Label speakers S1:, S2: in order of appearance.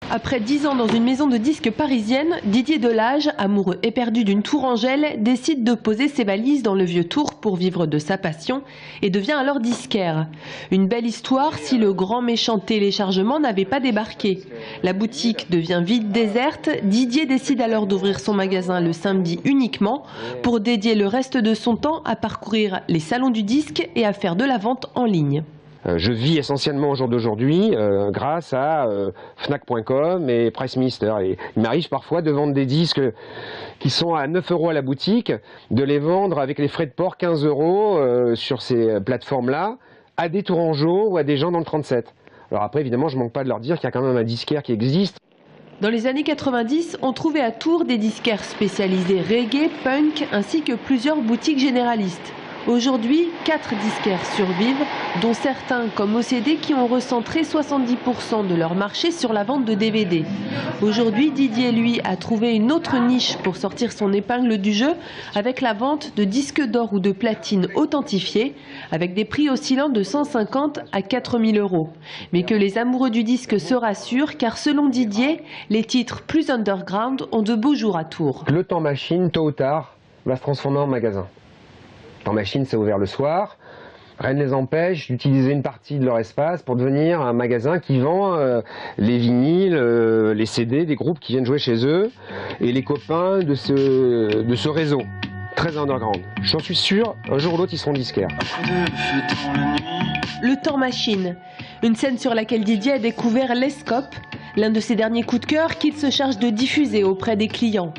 S1: Après 10 ans dans une maison de disques parisienne, Didier Delage, amoureux éperdu d'une tourangelle, décide de poser ses valises dans le vieux Tours pour vivre de sa passion et devient alors disquaire. Une belle histoire si le grand méchant téléchargement n'avait pas débarqué. La boutique devient vide déserte, Didier décide alors d'ouvrir son magasin le samedi uniquement pour dédier le reste de son temps à parcourir les salons du disque et à faire de la vente en ligne.
S2: Je vis essentiellement au jour d'aujourd'hui grâce à Fnac.com et Pricemister. Et il m'arrive parfois de vendre des disques qui sont à 9 € à la boutique, de les vendre avec les frais de port 15 € sur ces plateformes-là à des tourangeaux ou à des gens dans le 37. Alors après, évidemment, je ne manque pas de leur dire qu'il y a quand même un disquaire qui existe.
S1: Dans les années 90, on trouvait à Tours des disquaires spécialisés reggae, punk, ainsi que plusieurs boutiques généralistes. Aujourd'hui, 4 disquaires survivent, dont certains comme OCD qui ont recentré 70% de leur marché sur la vente de DVD. Aujourd'hui, Didier, lui, a trouvé une autre niche pour sortir son épingle du jeu avec la vente de disques d'or ou de platine authentifiés, avec des prix oscillant de 150 à 4000 €. Mais que les amoureux du disque se rassurent, car selon Didier, les titres plus underground ont de beaux jours à Tours.
S2: Le temps machine, tôt ou tard, va se transformer en magasin. En machine, c'est ouvert le soir. Rien ne les empêche d'utiliser une partie de leur espace pour devenir un magasin qui vend les vinyles, les CD des groupes qui viennent jouer chez eux et les copains de ce réseau très underground. J'en suis sûr, un jour ou l'autre, ils seront disquaires.
S1: Le temps machine, une scène sur laquelle Didier a découvert l'Escope, l'un de ses derniers coups de cœur qu'il se charge de diffuser auprès des clients.